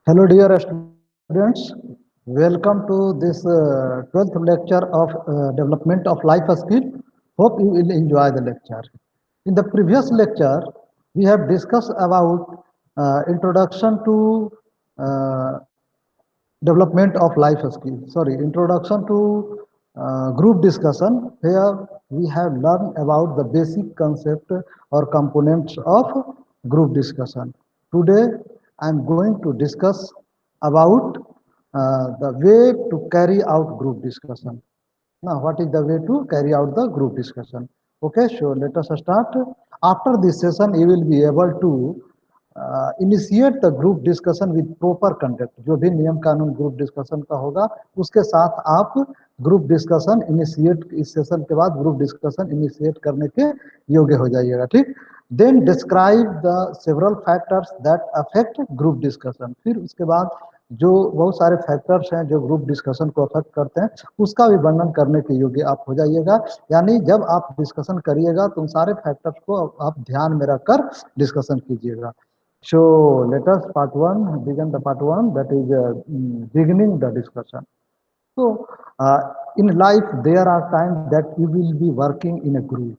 Hello, dear students. Welcome to this 12th lecture of Development of Life Skill. Hope you will enjoy the lecture. In the previous lecture, we have discussed about introduction to uh, development of life skill. Sorry, introduction to group discussion. Here we have learned about the basic concept or components of group discussion. Today I am going to discuss about the way to carry out group discussion. Now, what is the way to carry out the group discussion? Okay, so let us start. After this session, you will be able to initiate the group discussion with proper content जो भी नियम कानून group discussion का होगा उसके साथ आप group discussion initiate इस सेशन के बाद ग्रुप डिस्कशन इनिशिएट करने के योग्य हो जाइएगा ठीक then describe the several factors that affect group discussion फिर उसके बाद जो बहुत सारे फैक्टर्स हैं जो ग्रुप डिस्कशन को अफेक्ट करते हैं उसका भी वर्णन करने के योग्य आप हो जाइएगा यानी जब आप डिस्कशन करिएगा तो उन सारे फैक्टर्स को आप ध्यान में रखकर डिस्कशन कीजिएगा So let us part one begin the part one that is beginning the discussion. So in life there are times that you will be working in a group.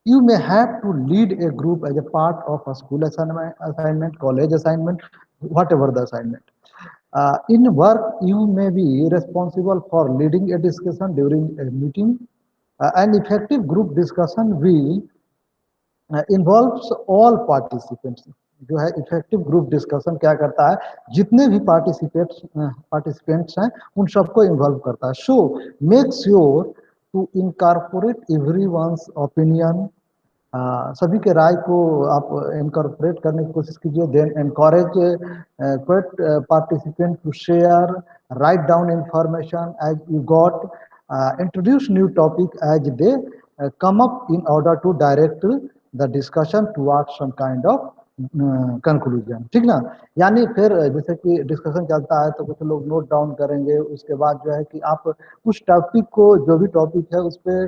You may have to lead a group as a part of a school assignment, college assignment, whatever the assignment. In work, you may be responsible for leading a discussion during a meeting. An effective group discussion will involves all participants जो है effective group discussion क्या करता है जितने भी participants हैं उन सबको इन्वॉल्व करता है so make sure to incorporate everyone's opinion सभी के राय को आप इनकॉर्पोरेट करने की कोशिश कीजिए then encourage quiet participant to share write down information as you got introduce new topic as they come up in order to direct the discussion towards some kind of conclusion ठीक ना यानी फिर जैसे कि डिस्कशन चलता है तो कुछ लोग नोट डाउन करेंगे उसके बाद जो है कि आप उस टॉपिक को जो भी टॉपिक है उस पर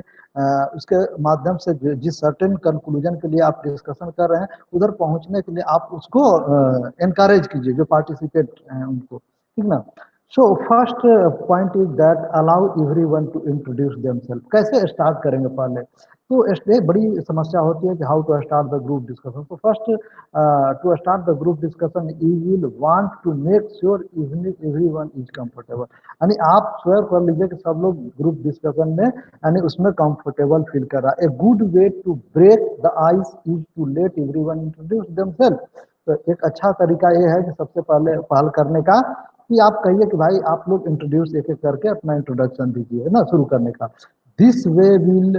उसके माध्यम से जिस सर्टेन कंक्लूजन के लिए आप डिस्कशन कर रहे हैं उधर पहुंचने के लिए आप उसको एनकरेज कीजिए जो पार्टिसिपेट हैं उनको ठीक ना so first point is that allow everyone to introduce themselves कैसे स्टार्ट करेंगे पहले तो एक बड़ी समस्या होती है कि how to start the group discussion तो first to start the group discussion you will want to make sure everyone is comfortable यानी आप श्योर कर लीजिए कि सब लोग ग्रुप डिस्कशन में यानी उसमें कंफर्टेबल फील कर रहा है a good way to break the ice is to let everyone introduce themselves तो एक अच्छा तरीका ये है कि सबसे पहल करने का कि आप कहिए कि भाई आप लोग इंट्रोड्यूस एक एक करके अपना इंट्रोडक्शन दीजिए है ना शुरू करने का this way will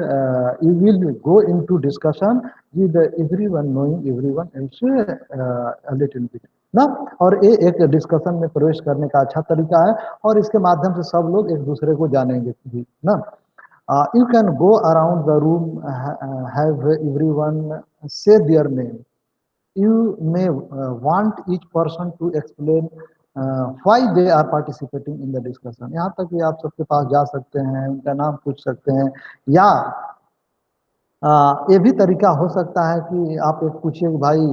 you will go into discussion with everyone knowing everyone else a little bit ना और ये एक डिस्कशन में प्रवेश करने का अच्छा तरीका है और इसके माध्यम से सब लोग एक दूसरे को जानेंगे भी ना you can go around the room have everyone say their name you may want each person to explain why they are participating in the discussion यहाँ तक कि आप सबके पास जा सकते हैं उनका नाम पूछ सकते हैं या ये भी तरीका हो सकता है कि आप एक पूछिए कि भाई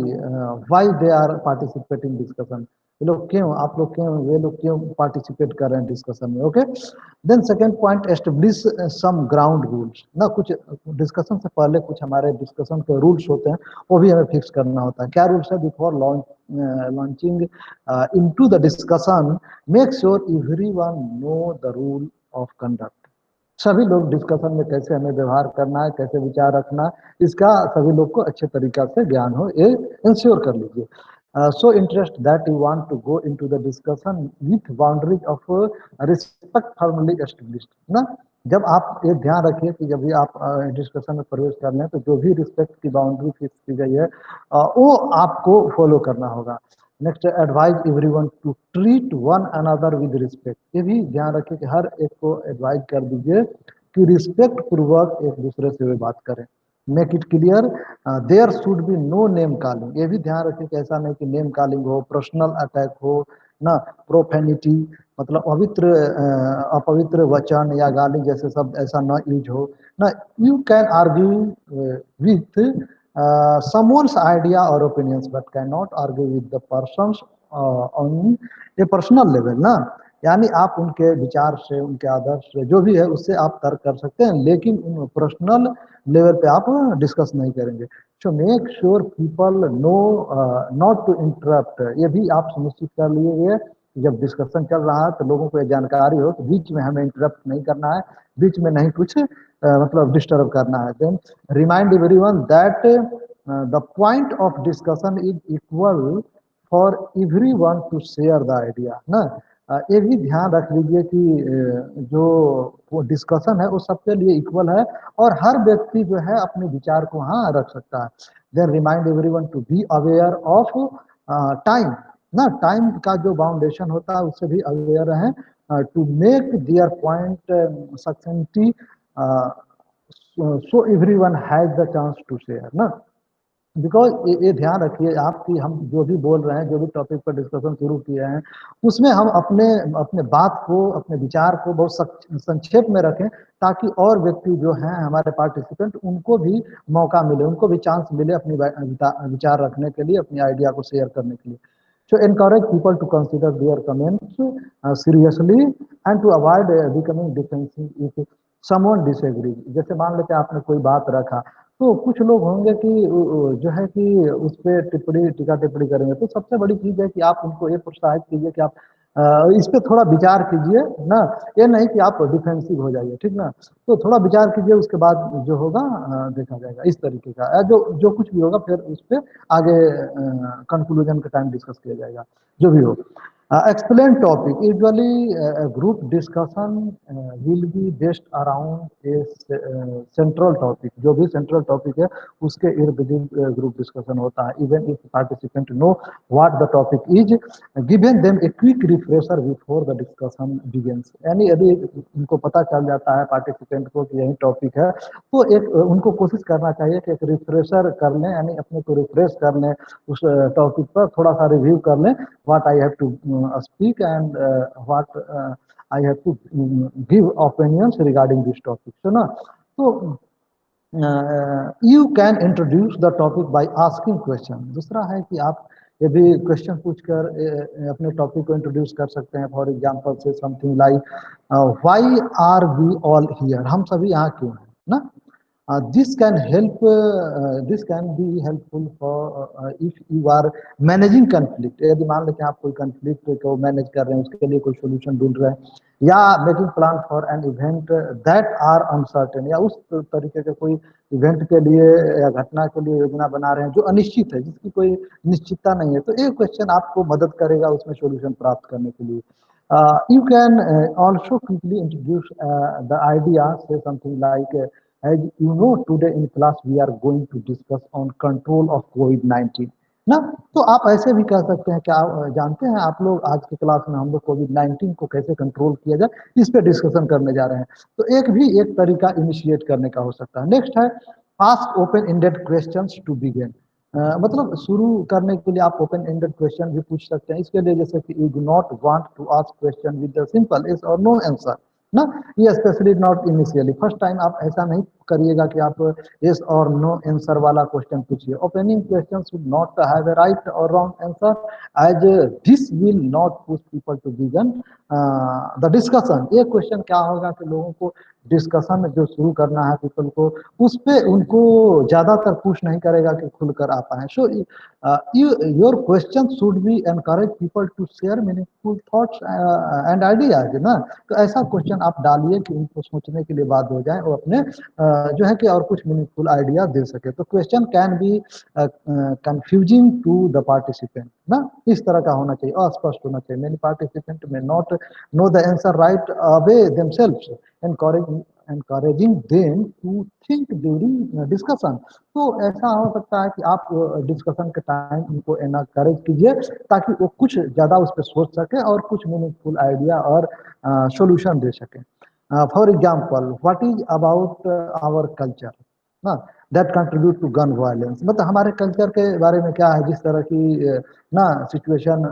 why they are participating discussion ये लोग क्यों आप लोग क्यों ये लोग क्यों पार्टिसिपेट कर रहे हैं डिस्कशन में okay then second point establish some ground rules ना कुछ डिस्कशन से पहले कुछ हमारे डिस्कशन के रूल्स होते हैं वो भी हमें फिक्स करना होता है क्या रूल्स है before launching into the discussion make sure everyone know the rule of conduct सभी लोग डिस्कशन में कैसे हमें व्यवहार करना है कैसे विचार रखना है इसका सभी लोग को अच्छे तरीका से ज्ञान हो ये इंश्योर कर लीजिए so interest that you want to go into the discussion with boundaries of respect formally established ना जब आप ये ध्यान रखिए कि जब भी आप डिस्कशन में प्रवेश कर लें तो जो भी रिस्पेक्ट की बाउंड्री फिक्स की गई है वो आपको फॉलो करना होगा next advise everyone to treat one another with respect ये भी ध्यान रखिए कि हर एक को एडवाइज कर दीजिए कि रिस्पेक्ट पूर्वक एक दूसरे से वे बात करें make it clear there should be no name calling ये भी ध्यान रखिए कि ऐसा नहीं कि नेम कॉलिंग हो पर्सनल अटैक हो ना प्रोफेनिटी मतलब अपवित्र वचन या गाली जैसे शब्द ऐसा ना यूज हो ना you can argue with someone's idea or opinions but cannot argue with the persons on A personal level ना, यानी आप उनके विचार से, उनके आदर्श से, जो भी है उससे आप तर्क कर सकते हैं, लेकिन पर्सनल लेवल पे आप डिस्कस नहीं करेंगे। So make sure people know not to interrupt, ये भी आप सुनिश्चित कर लिए जब डिस्कशन चल रहा है तो लोगों को ये जानकारी हो कि बीच में हमें इंटरप्ट नहीं करना है, बीच में नहीं कुछ मतलब डिस्टर्ब करना है। Then remind everyone that the point of discussion is equal for everyone to share the idea ना। ये भी ध्यान रख लीजिए कि जो वो डिस्कशन है वो सबके लिए इक्वल है और हर व्यक्ति जो है अपने विचार को वहाँ रख सकता है। Then remind everyone to be aware of time ना, टाइम का जो बाउंडेशन होता है उससे भी अवेयर है to make their point succinctly, so everyone has the chance to share ना। बिकॉज ये ध्यान रखिए आप कि हम जो भी बोल रहे हैं, जो भी टॉपिक पर डिस्कशन शुरू किए हैं, उसमें हम अपने अपने बात को, अपने विचार को बहुत संक्षेप में रखें, ताकि और व्यक्ति जो हैं हमारे पार्टिसिपेंट, उनको भी मौका मिले, उनको भी चांस मिले अपनी विचार रखने के लिए, अपनी आइडिया को शेयर करने के लिए। So encourage people to consider their comments seriously and to avoid becoming defensive if someone disagrees। जैसे मान लेते हैं आपने कोई बात रखा, तो कुछ लोग होंगे कि जो है कि उस पर टिप्पणी, टीका टिप्पणी करेंगे। तो सबसे बड़ी चीज है कि आप उनको ये प्रोत्साहित कीजिए कि आप इस पे थोड़ा विचार कीजिए ना, ये नहीं कि आप डिफेंसिव हो जाइए, ठीक ना। तो थोड़ा विचार कीजिए, उसके बाद जो होगा देखा जाएगा। इस तरीके का जो जो कुछ भी होगा फिर उस पर आगे कंक्लूजन का टाइम डिस्कस किया जाएगा, जो भी हो। Explain topic. Usually, a group discussion will be based around a central topic. जो भी central topic है, उसके इर्द गिर्द group discussion होता है। Even if participant know what the topic is, given them a quick refresher before the discussion begins। यानी यदि उनको पता चल जाता है participant को कि यही topic है, तो एक उनको कोशिश करना चाहिए कि एक रिफ्रेशर कर लें, यानी अपने को रिफ्रेश कर लें उस टॉपिक पर, थोड़ा सा रिव्यू कर लें, what I have to speak and what I have to give opinions regarding this topic। So ना, तो you can introduce the topic by asking question। दूसरा है कि आप यदि क्वेश्चन पूछकर अपने टॉपिक को इंट्रोड्यूस कर सकते हैं। For example say something like why are we all here, हम सभी यहाँ क्यों हैं ना। This can help, this can be helpful for if you are managing conflict। यदि मान लेते हैं आप कोई conflict को मैनेज कर रहे हैं, उसके लिए कोई solution ढूंढ रहे हैं, या making plan for an event that are uncertain, या उस तरीके के कोई इवेंट के लिए या घटना के लिए योजना बना रहे हैं जो अनिश्चित है, जिसकी कोई निश्चितता नहीं है, तो एक क्वेश्चन आपको मदद करेगा उसमें सॉल्यूशन प्राप्त करने के लिए। You can also quickly introduce the idea, say something like as you know today in class we are going to discuss on control of COVID-19 ना। तो आप ऐसे भी कह सकते हैं कि आप जानते हैं आप लोग आज की क्लास में हम लोग कोविड-19 को कैसे कंट्रोल किया जाए, इस पे डिस्कशन करने जा रहे हैं। तो एक भी एक तरीका इनिशिएट करने का हो सकता है। नेक्स्ट है ask open ended questions to begin. मतलब शुरू करने के लिए आप ओपन एंडेड क्वेश्चन भी पूछ सकते हैं। इसके लिए जैसे कि you do not want to ask question with the simple yes और नो आंसर ना, ये specially not initially, first time आप ऐसा नहीं करिएगा कि आप यस और नो आंसर वाला क्वेश्चन पूछिए। Opening question should not have a right और wrong answer as this will not push people to begin the discussion. ये क्वेश्चन क्या होगा कि लोगों को डिस्कशन जो शुरू करना है पीपल को, उस पे उनको ज्यादातर पुश नहीं करेगा कि खुलकर आ पाए। So your question should be encourage people to share meaningful thoughts and ideas ना। तो ऐसा क्वेश्चन आप डालिए कि उनको सोचने के लिए बात हो जाए और अपने जो है कि और कुछ मीनिंगफुल आइडिया दे सके। तो question can be confusing to the participant ना, इस तरह का होना चाहिए, अस्पष्ट होना चाहिए। Many participant may not know the answer right away themselves, encouraging them to think during discussion। तो ऐसा हो सकता है कि आप डिस्कशन के टाइम उनको एनकरेज कीजिए ताकि वो कुछ ज़्यादा उस पर सोच सके और कुछ मीनिंगफुल आइडिया और सॉल्यूशन दे सके। For example what is about our culture ना, that contribute to gun violence. मतलब हमारे कल्चर के बारे में क्या है, जिस तरह की ना सिचुएशन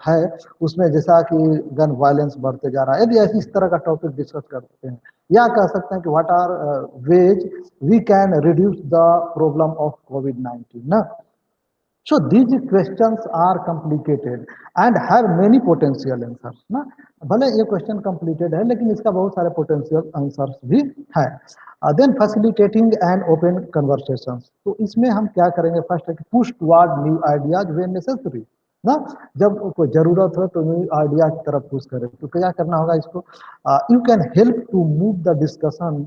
है उसमें, जैसा कि गन वायलेंस बढ़ते जा रहा है, यदि ऐसी इस तरह का टॉपिक डिस्कस करते हैं। या कह सकते हैं कि what are ways we can reduce the problem of कोविड-19 ना। So these questions are complicated and have many potential answers ना, भले ये क्वेश्चन complicated है लेकिन इसका बहुत सारे potential answers भी है। Then facilitating and open conversations, तो इसमें हम क्या करेंगे, फर्स्ट है कि push toward new ideas when necessary ना, जब कोई जरूरत हो तो न्यू आइडिया की तरफ पुश करें, तो क्या करना होगा इसको, you can help to move the discussion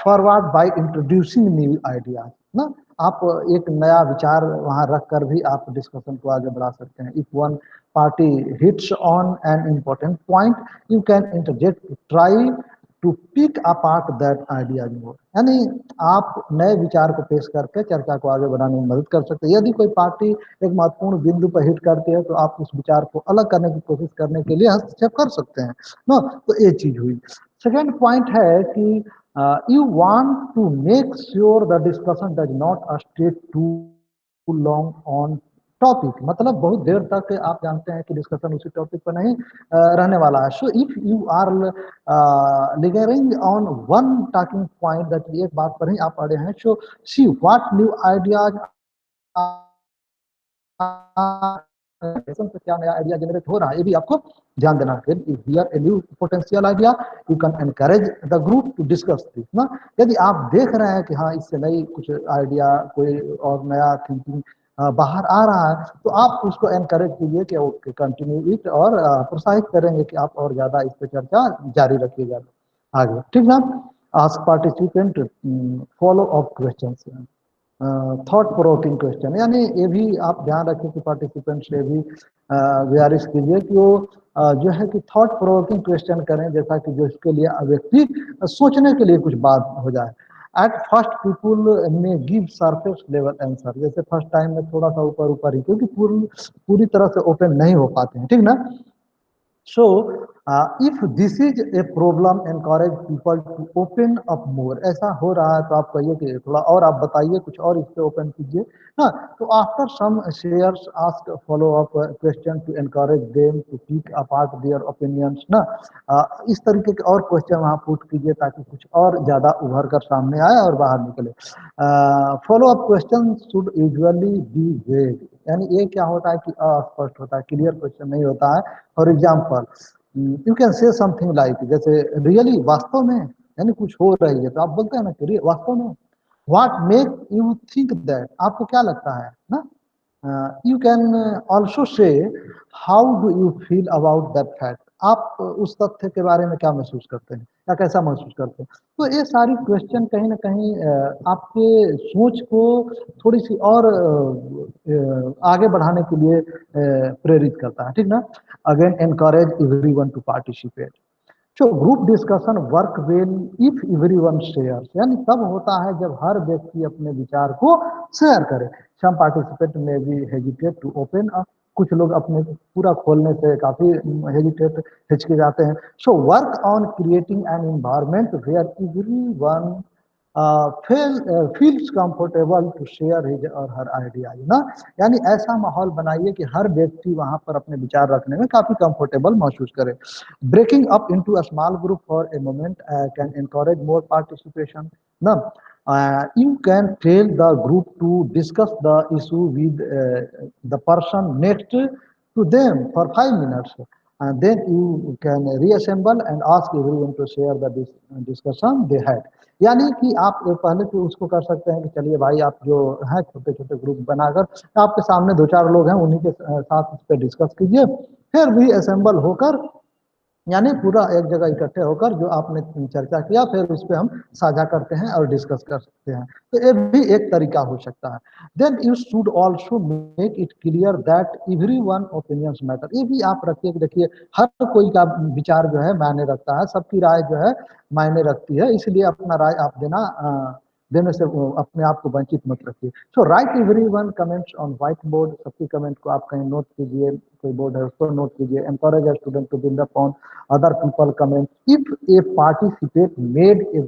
forward by introducing new ideas ना, आप एक नया विचार वहां रख कर भी आप डिस्कशन को आगे बढ़ा सकते हैं। If one party hits on an important point, you can interject try to pick apart that idea more, यानी आप नए विचार को पेश करके चर्चा को आगे बढ़ाने में मदद कर सकते हैं। यदि कोई पार्टी एक महत्वपूर्ण बिंदु पर हिट करती है तो आप उस विचार को अलग करने की कोशिश करने के लिए हस्तक्षेप कर सकते हैं ना, तो ये चीज हुई। सेकेंड पॉइंट है कि you want to make sure the discussion does not stay too long on topic, मतलब बहुत देर तक आप जानते हैं कि डिस्कशन उसी टॉपिक पर नहीं रहने वाला है। So if you are lingering on one talking point, that एक बात पर ही आप अड़े हैं, so see what new ideas से क्या नया आइडिया जनरेट हो रहा है, ये भी आपको ध्यान देना है। Hear a new potential idea, you can encourage the group to discuss this ना, यदि आप देख रहे हैं कि हाँ इससे नई कुछ आइडिया कोई और नया थिंकिंग बाहर आ रहा है, तो आप उसको एनकरेज कीजिए कि ओके कंटिन्यू इट, और प्रोत्साहित करेंगे कि आप और ज्यादा इस पर चर्चा जारी रखिएगा आगे, ठीक ना। Ask participant follow up question, thought provoking question, यानी ये भी आप ध्यान रखें कि पार्टिसिपेंट से भी गुजारिश कीजिए कि वो जो है कि थॉट प्रोवोकिंग क्वेश्चन करें, जैसा कि जो इसके लिए व्यक्ति सोचने के लिए कुछ बात हो जाए। एट फर्स्ट पीपुल में गिव सरफेस लेवल आंसर, जैसे फर्स्ट टाइम में थोड़ा सा ऊपर ऊपर ही, क्योंकि पूरी तरह से ओपन नहीं हो पाते हैं, ठीक ना। So, if this is a problem, encourage people to open up more. ऐसा हो रहा है तो आप कहिए कि थोड़ा और आप बताइए, कुछ और इस पे ओपन कीजिए ना। तो after some shares ask follow up question to encourage them to pick apart their opinions ना, इस तरीके के और क्वेश्चन वहाँ पुट कीजिए ताकि कुछ और ज्यादा उभर कर सामने आए और बाहर निकले। Follow up question should usually be vague, यानी ये क्या होता है कि अस्पष्ट होता है, क्लियर क्वेश्चन नहीं होता है। For example you can say something like, जैसे रियली, वास्तव में, यानी कुछ हो रही है तो आप बोलते हैं ना कि वास्तव में, what make you think that, आपको क्या लगता है ना। You can also say how do you feel about that fact, आप उस तथ्य के बारे में क्या महसूस करते हैं या कैसा महसूस करते हैं। तो ये सारी क्वेश्चन कहीं ना कहीं आपके सोच को थोड़ी सी और आगे बढ़ाने के लिए प्रेरित करता है, ठीक ना। Again encourage everyone to participate. So group discussion work well if everyone shares, यानी तब होता है जब हर व्यक्ति अपने विचार को शेयर करे। सम पार्टिसिपेंट में भी हेजिटेट टू ओपन अप, कुछ लोग अपने पूरा खोलने से काफी हेजिटेट हिचकिचाते हैं। So work on creating an environment where everyone feels comfortable to share his और हर आइडिया ना, यानी ऐसा माहौल बनाइए कि हर व्यक्ति वहां पर अपने विचार रखने में काफी कंफर्टेबल महसूस करे। Breaking up into a small group for a moment can encourage more participation. Now, you can tell the group to discuss the issue with the person next to them for 5 minutes. And then you can reassemble and ask everyone to share the discussion they had. यानी कि आप पहले तो उसको कर सकते हैं कि चलिए भाई आप जो है छोटे छोटे ग्रुप बनाकर आपके सामने दो चार लोग हैं उन्हीं के साथ इस पर डिस्कस कीजिए, फिर भी असेंबल होकर, यानी पूरा एक जगह इकट्ठे होकर जो आपने चर्चा किया फिर उस पर हम साझा करते हैं और डिस्कस कर सकते हैं, तो ये भी एक तरीका हो सकता है। Then you should also make it clear that every one opinions matter, ये भी आप रखिए कि देखिए हर कोई का विचार जो है मायने रखता है, सबकी राय जो है मायने रखती है, इसलिए अपना राय आप देने से अपने आप को वंचित मत रखिए। So write everyone comments on white board, सबकी कमेंट को आप कहीं नोट कीजिए, कोई बोर्ड है उसको नोट कीजिए। Encourage a student to build upon other people comment. If a participant made a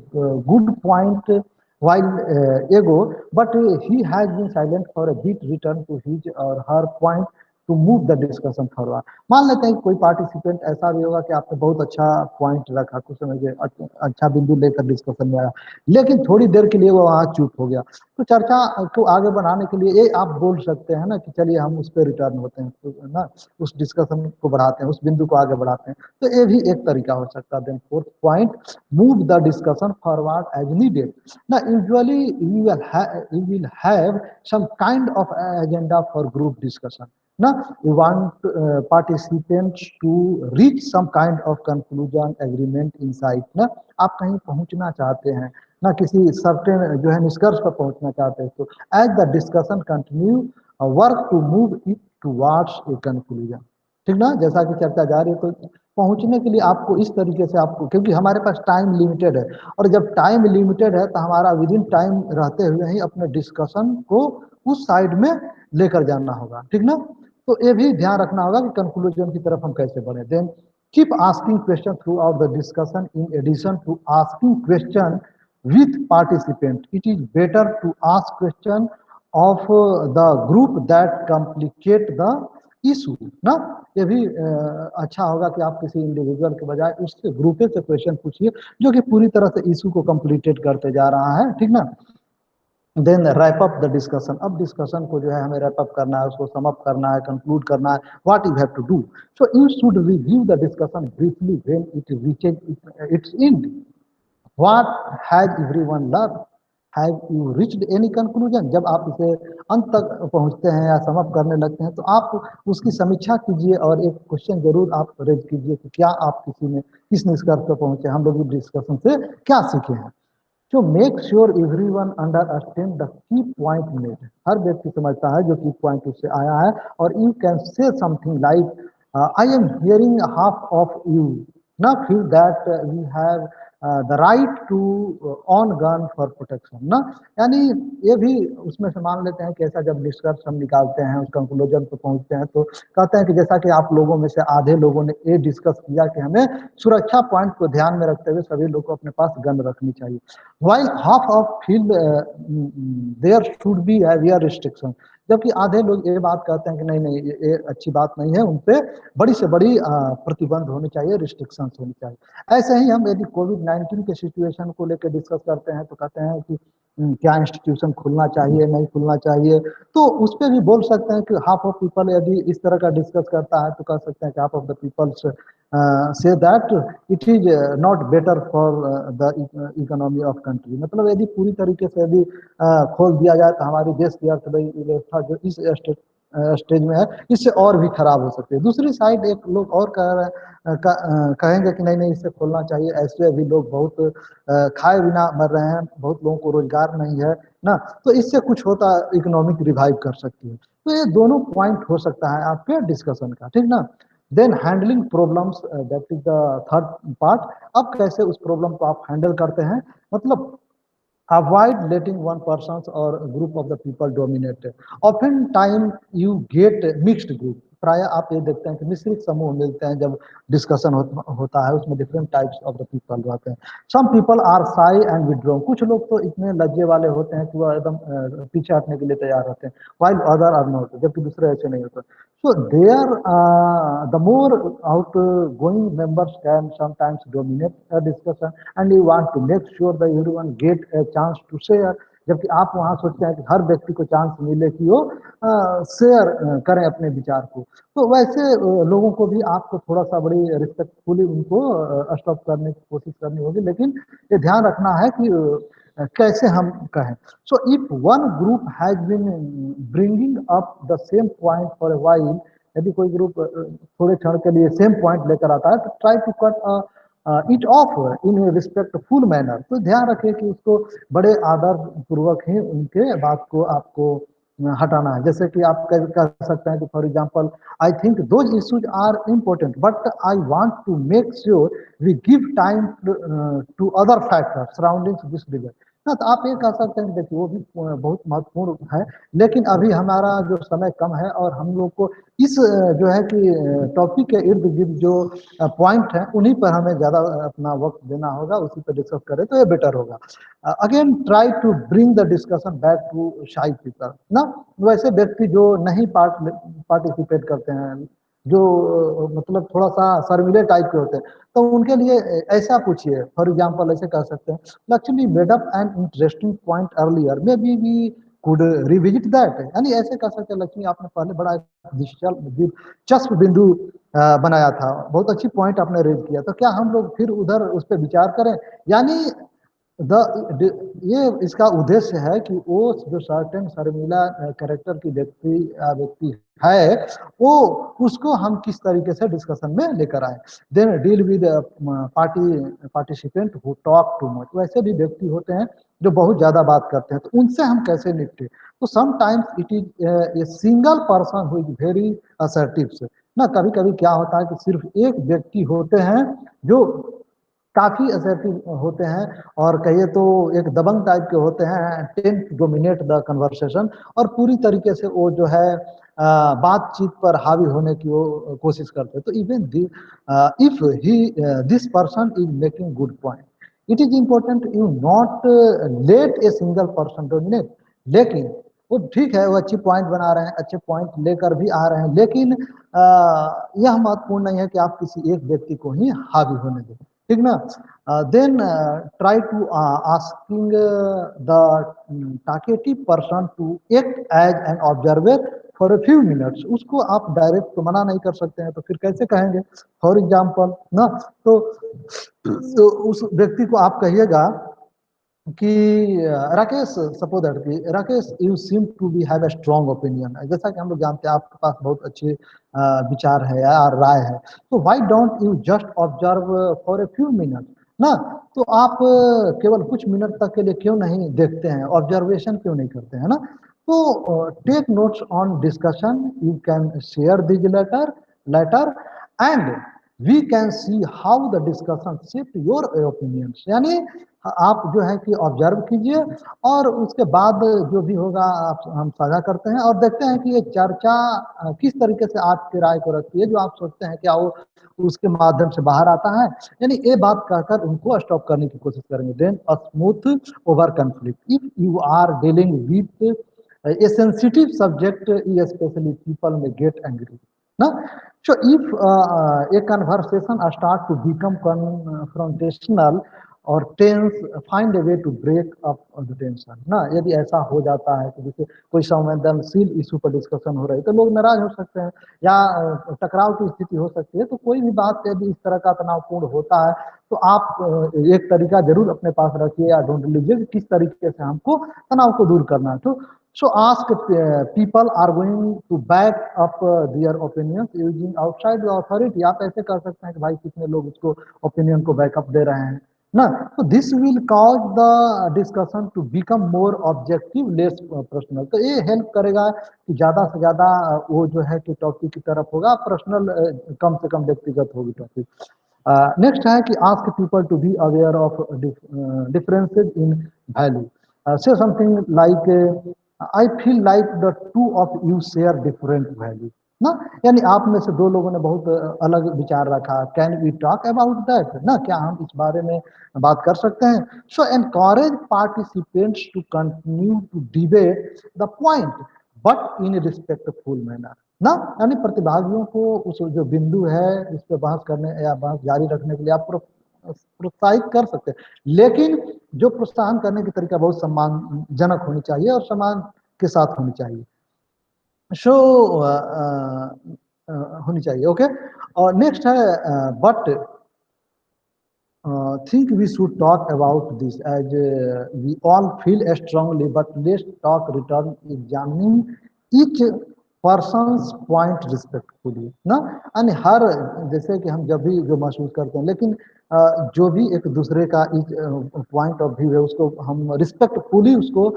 good point while ago, but he has been silent for a bit, return to his or her point to move the discussion forward. मान लेते हैं कि कोई participant ऐसा भी होगा कि आपने बहुत अच्छा पॉइंट रखा, कुछ समय के अच्छा बिंदु लेकर डिस्कशन में आया, लेकिन थोड़ी देर के लिए वो वहाँ चुप हो गया। तो चर्चा को आगे बढ़ाने के लिए ये आप बोल सकते हैं ना कि चलिए हम उस पर रिटर्न होते हैं, तो ना उस डिस्कशन को बढ़ाते हैं, उस बिंदु को आगे बढ़ाते हैं। तो ये भी एक तरीका हो सकता है। Then fourth point, move the discussion forward as needed. ना usually you will have some kind of agenda for group discussion ना, you want participants to reach some kind of conclusion, agreement, insight ना, आप कहीं पहुंचना चाहते हैं ना, किसी सर्टेन जो है निष्कर्ष पर पहुंचना चाहते हैं, तो as the discussion continue work to move it towards a conclusion. ठीक ना, जैसा कि चर्चा जा रही है, तो पहुंचने के लिए आपको इस तरीके से आपको, क्योंकि हमारे पास टाइम लिमिटेड है, और जब टाइम लिमिटेड है तो हमारा विद इन टाइम रहते हुए ही अपने डिस्कशन को उस साइड में लेकर जाना होगा। ठीक ना, तो ये भी ध्यान रखना होगा कि कंक्लूजन की तरफ हम कैसे बढ़े। Then keep asking question throughout the discussion. इन addition to asking question with participant, it is better to ask question of the group that complicate the issue ना। ये भी अच्छा होगा कि आप किसी इंडिविजुअल के बजाय उससे ग्रुप से क्वेश्चन पूछिए जो कि पूरी तरह से इशू को कंप्लीटेड करते जा रहा है। ठीक ना, then wrap up the discussion. अब डिस्कशन को जो है हमें रैप अप करना है, उसको सम अप करना है, कंक्लूड करना है। What you have to do, so you should review the discussion briefly when it reaches its end. What has everyone learned? Have you reached any conclusion? जब आप इसे अंत तक पहुंचते हैं या समअप करने लगते हैं, तो आप उसकी समीक्षा कीजिए और एक क्वेश्चन जरूर आप रेज कीजिए कि क्या आप किसी ने किस निष्कर्ष पर पहुंचे, हम लोग इस डिस्कशन से क्या सीखे हैं। तो make sure everyone understand the key point made. हर व्यक्ति समझता है जो की पॉइंट उससे आया है, और you can say something like I am hearing half of you ना, feel that we have the right to own gun for protection ना। यानी ये भी उसमें से मान लेते हैं कि ऐसा जब निष्कर्ष हम निकालते हैं, उस कंक्लूजन पर पहुंचते हैं, तो कहते हैं कि जैसा कि आप लोगों में से आधे लोगों ने ये डिस्कस किया कि हमें सुरक्षा पॉइंट को ध्यान में रखते हुए सभी लोग को अपने पास गन रखनी चाहिए, while half of feel there should be heavier restriction। जबकि आधे लोग ये बात कहते हैं कि नहीं नहीं ये अच्छी बात नहीं है, उन पे बड़ी से बड़ी प्रतिबंध होनी चाहिए, रिस्ट्रिक्शंस होनी चाहिए। ऐसे ही हम यदि कोविड-19 के सिचुएशन को लेकर डिस्कस करते हैं, तो कहते हैं कि क्या इंस्टीट्यूशन खुलना चाहिए, नहीं खुलना चाहिए, तो उस पर भी बोल सकते हैं कि हाफ ऑफ पीपल यदि इस तरह का डिस्कस करता है, तो कह सकते हैं कि half of the peoples say that it is not better for the economy of country. मतलब यदि पूरी तरीके से यदि खोल दिया जाए तो हमारी देश की अर्थव्यवस्था जो इस स्टेज में है, इससे और भी खराब हो सकती है। दूसरी साइड एक लोग और कह रहे हैं, कहेंगे कि नहीं नहीं इसे खोलना चाहिए, ऐसे भी लोग बहुत खाए बिना मर रहे हैं, बहुत लोगों को रोजगार नहीं है ना, तो इससे कुछ होता इकोनॉमिक रिवाइव कर सकती है। तो ये दोनों पॉइंट हो सकता है आपके डिस्कशन का। ठीक ना, then handling problems, that is the third part. अब कैसे उस प्रॉब्लम को आप हैंडल करते हैं, मतलब avoid letting one person's or a group of the people dominate। often time you get mixed group। प्राय आप ये देखते हैं कि मिश्रित समूह मिलते हैं जब डिस्कशन होता है, उसमें different types of the people रहते हैं। Some people are shy and withdraw. कुछ लोग तो इतने लज्जे वाले होते हैं कि वह एकदम पीछे हटने के लिए तैयार रहते हैं, while other are not, जबकि दूसरे ऐसे नहीं होते। So there, the more outgoing members can sometimes dominate a discussion, and you want to make sure that everyone get a chance to share। जबकि आप वहाँ सोचते हैं कि हर व्यक्ति को चांस मिले कि वो शेयर करें अपने विचार को। तो वैसे लोगों को भी आपको थोड़ा सा बड़ी रिस्पेक्टफुली उनको स्टॉप करने की कोशिश करनी होगी, लेकिन ये ध्यान रखना है कि कैसे हम कहें। So if one group has been bringing up the same point for a while, यदि कोई ग्रुप थोड़े क्षण के लिए सेम पॉइंट लेकर आता है, तो try to cut it off in respectful manner. तो ध्यान रखिए कि उसको बड़े आदर पूर्वक ही उनके बात को आपको हटाना है। जैसे कि आप कह सकते हैं कि for example, I think those issues are important but I want to make sure we give time to other factors surrounding this debate ना। तो आप ये कह सकते हैं कि देखिए वो भी बहुत महत्वपूर्ण है, लेकिन अभी हमारा जो समय कम है और हम लोग को इस जो है कि टॉपिक के इर्द गिर्द जो पॉइंट है उन्हीं पर हमें ज़्यादा अपना वक्त देना होगा, उसी पर डिस्कस करें तो ये बेटर होगा। Again try to bring the discussion back to shy people ना। वैसे व्यक्ति जो नहीं पार्ट पार्टिसिपेट करते हैं, जो मतलब थोड़ा सा शर्मीले टाइप के होते हैं, तो उनके लिए ऐसा पूछिए। फॉर एग्जाम्पल ऐसे कह सकते हैं, Lakshmi made up an interesting point earlier, maybe we could revisit that. यानी ऐसे कह सकते हैं, लक्ष्मी आपने पहले बड़ा दिलचस्प बिंदु बनाया था, बहुत अच्छी पॉइंट आपने रेज किया, तो क्या हम लोग फिर उधर उस पर विचार करें। यानी ये इसका उद्देश्य है कि वो जो सर्टेन शर्मिला कैरेक्टर की व्यक्ति है, वो उसको हम किस तरीके से डिस्कशन में लेकर आए। Then deal with participant who talk too much, वैसे भी व्यक्ति होते हैं जो बहुत ज्यादा बात करते हैं, तो उनसे हम कैसे निपटे। तो sometimes it is a single person who is very assertive ना। कभी कभी क्या होता है कि सिर्फ एक व्यक्ति होते हैं जो काफी असर्टिव होते हैं, और कहिए तो एक दबंग टाइप के होते हैं, टेन डोमिनेट द कन्वर्सेशन, और पूरी तरीके से वो जो है बातचीत पर हावी होने की वो कोशिश करते हैं। तो even if he this person is making good point, it is important you not let a single person dominate. लेकिन वो ठीक है, वो अच्छी पॉइंट बना रहे हैं, अच्छे पॉइंट लेकर भी आ रहे हैं, लेकिन यह महत्वपूर्ण नहीं है कि आप किसी एक व्यक्ति को ही हावी होने दें, ठीक ना। Then try to asking the talkative person to act as an observer for a few minutes. उसको आप डायरेक्ट तो मना नहीं कर सकते हैं, तो फिर कैसे कहेंगे। फॉर एग्जाम्पल ना, तो उस व्यक्ति को आप कहिएगा कि राकेश, सपोज दैट कि Rakesh you seem to be have a strong opinion, जैसा कि हम लोग जानते हैं आपके पास बहुत अच्छे विचार है या राय है, तो why don't you just observe for a few minute ना। तो आप केवल कुछ मिनट तक के लिए क्यों नहीं देखते हैं, ऑब्जर्वेशन क्यों नहीं करते हैं ना। तो take notes on discussion, you can share this later and we can see how the discussion shift your opinions. यानी आप जो है कि ऑब्जर्व कीजिए, और उसके बाद जो भी होगा आप हम साझा करते हैं, और देखते हैं कि ये चर्चा किस तरीके से आपकी राय को रखती है, जो आप सोचते हैं क्या वो उसके माध्यम से बाहर आता है। यानी ये बात कहकर उनको स्टॉप करने की कोशिश करेंगे। Then a smooth over conflict, if you are dealing with a sensitive subject, especially people may get angry na. So if a conversation start to become confrontational or tense, find a way to break up the tension ना। यदि ऐसा हो जाता है कि जैसे कोई संवेदनशील इशू पर डिस्कशन हो रही है, तो लोग नाराज हो सकते हैं या टकराव की स्थिति हो सकती है। तो कोई भी बात यदि इस तरह का तनावपूर्ण होता है, तो आप एक तरीका जरूर अपने पास रखिए या ढूंढ लीजिए कि किस तरीके से हमको तनाव को दूर करना है। तो so ask people are going to back up their opinions using outside the authority। आप ऐसे कर सकते हैं कि भाई कितने लोग उसको ओपिनियन को बैकअप दे रहे हैं ना। तो this will cause the discussion to become more objective less personal. तो ये हेल्प करेगा कि ज्यादा से ज्यादा वो जो है कि टॉपिक की तरफ होगा, पर्सनल कम से कम व्यक्तिगत होगी टॉपिक। नेक्स्ट है कि ask people to be aware of differences in value. Say something like I feel like the two of you share different value ना। यानी आप में से दो लोगों ने बहुत अलग विचार रखा, can we talk about that ना, क्या हम इस बारे में बात कर सकते हैं। So encourage participants to continue to debate the point but in respectful manner ना। यानी प्रतिभागियों को उस जो बिंदु है इस पर बहस करने या बहस जारी रखने के लिए आप प्रोत्साहित कर सकते हैं, लेकिन जो प्रोत्साहन करने की तरीका बहुत सम्मानजनक होनी चाहिए और सम्मान के साथ होनी चाहिए। शो होनी चाहिए, ओके। और नेक्स्ट है but think we should talk about this as we all feel strongly, but let's talk return examining each person's point respectfully ना। यानी हर जैसे कि हम जब भी जो महसूस करते हैं, लेकिन जो भी एक दूसरे का पॉइंट ऑफ व्यू है उसको हम रिस्पेक्टफुली उसको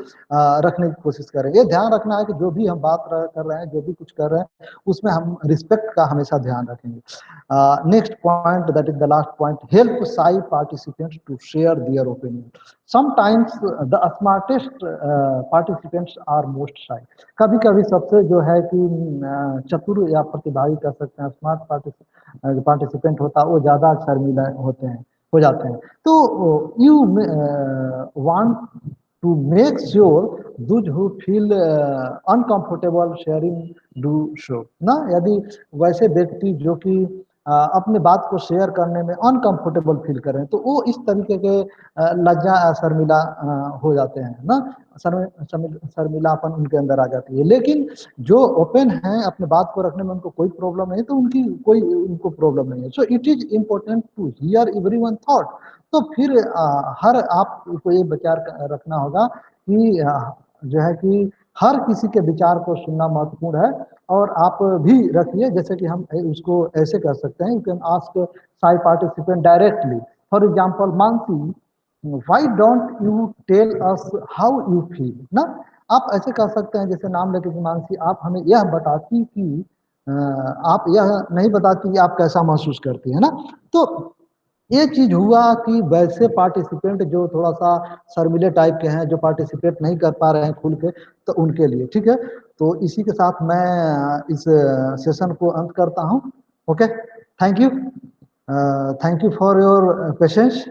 रखने की कोशिश करेंगे। ध्यान रखना है कि जो भी हम बात कर रहे हैं, जो भी कुछ कर रहे हैं, उसमें हम रिस्पेक्ट का हमेशा ध्यान रखेंगे। Next point, that is the last point, help shy participants to share their opinion. Sometimes the smartest participants are most shy। कभी कभी सबसे जो है कि चतुर या प्रतिभागी कह सकते हैं, स्मार्ट पार्टिसिपेंट होता है, वो ज्यादा शर्मीला होते हैं, हो जाते हैं। तो you want to make sure those who feel uncomfortable sharing do so ना। यदि वैसे व्यक्ति जो कि अपने बात को शेयर करने में अनकंफर्टेबल फील करें तो वो इस तरीके के लज्जा शर्मिला हो जाते हैं ना। शर्मिलापन उनके अंदर आ जाती है। लेकिन जो ओपन है अपने बात को रखने में उनको कोई प्रॉब्लम नहीं, तो उनकी कोई उनको प्रॉब्लम नहीं है। So it is important to hear everyone thought. तो फिर हर आपको ये विचार रखना होगा कि जो है कि हर किसी के विचार को सुनना महत्वपूर्ण है। और आप भी रखिए, जैसे कि हम उसको ऐसे कर सकते हैं, you can ask shy participant directly. For example, Mansi, why don't you tell us how you feel ना। आप ऐसे कर सकते हैं, जैसे नाम लेके कि मानसी आप हमें यह बताती कि आप यह नहीं बताती कि आप कैसा महसूस करती है ना। तो ये चीज हुआ कि वैसे पार्टिसिपेंट जो थोड़ा सा शर्मिले टाइप के हैं, जो पार्टिसिपेट नहीं कर पा रहे हैं खुल के, तो उनके लिए ठीक है। तो इसी के साथ मैं इस सेशन को अंत करता हूँ। Okay, thank you, thank you for your patience.